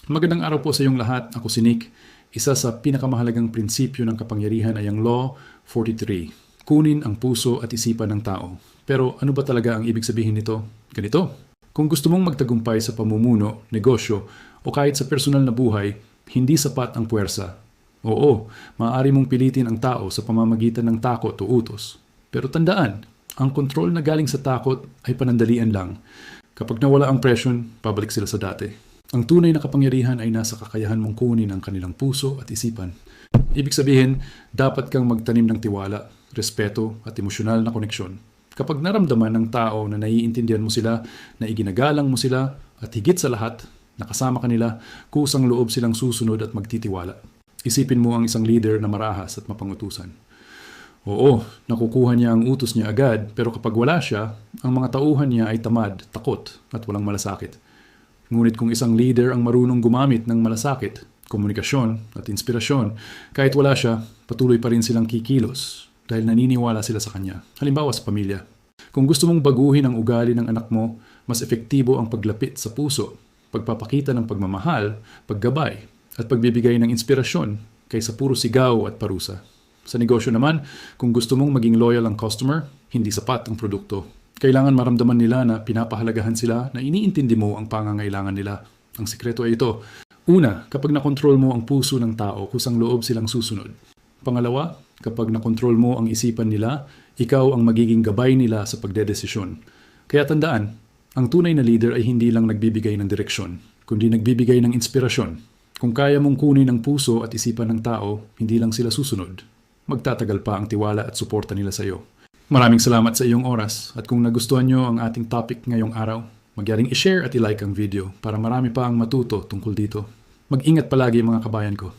Magandang araw po sa iyong lahat. Ako si Nick. Isa sa pinakamahalagang prinsipyo ng kapangyarihan ay ang Law 43. Kunin ang puso at isipan ng tao. Pero ano ba talaga ang ibig sabihin nito? Ganito. Kung gusto mong magtagumpay sa pamumuno, negosyo, o kahit sa personal na buhay, hindi sapat ang puwersa. Oo, maaari mong pilitin ang tao sa pamamagitan ng takot o utos. Pero tandaan, ang kontrol na galing sa takot ay panandalian lang. Kapag nawala ang presyon, pabalik sila sa dati. Ang tunay na kapangyarihan ay nasa kakayahan mong kunin ang kanilang puso at isipan. Ibig sabihin, dapat kang magtanim ng tiwala, respeto at emosyonal na koneksyon. Kapag naramdaman ng tao na naiintindihan mo sila, na iginagalang mo sila, at higit sa lahat, nakasama ka nila, kusang loob silang susunod at magtitiwala. Isipin mo ang isang leader na marahas at mapangutusan. Oo, nakukuha niya ang utos niya agad, pero kapag wala siya, ang mga tauhan niya ay tamad, takot, at walang malasakit. Ngunit kung isang leader ang marunong gumamit ng malasakit, komunikasyon, at inspirasyon, kahit wala siya, patuloy pa rin silang kikilos dahil naniniwala sila sa kanya. Halimbawa sa pamilya. Kung gusto mong baguhin ang ugali ng anak mo, mas epektibo ang paglapit sa puso, pagpapakita ng pagmamahal, paggabay, at pagbibigay ng inspirasyon kaysa puro sigaw at parusa. Sa negosyo naman, kung gusto mong maging loyal ang customer, hindi sapat ang produkto. Kailangan maramdaman nila na pinapahalagahan sila, na iniintindi mo ang pangangailangan nila. Ang sikreto ay ito. Una, kapag nakontrol mo ang puso ng tao, kusang loob silang susunod. Pangalawa, kapag nakontrol mo ang isipan nila, ikaw ang magiging gabay nila sa pagdedesisyon. Kaya tandaan, ang tunay na leader ay hindi lang nagbibigay ng direksyon, kundi nagbibigay ng inspirasyon. Kung kaya mong kunin ang puso at isipan ng tao, hindi lang sila susunod. Magtatagal pa ang tiwala at suporta nila sa iyo. Maraming salamat sa iyong oras, at kung nagustuhan nyo ang ating topic ngayong araw, magyaring i-share at i-like ang video para marami pa ang matuto tungkol dito. Mag-ingat palagi mga kabayan ko.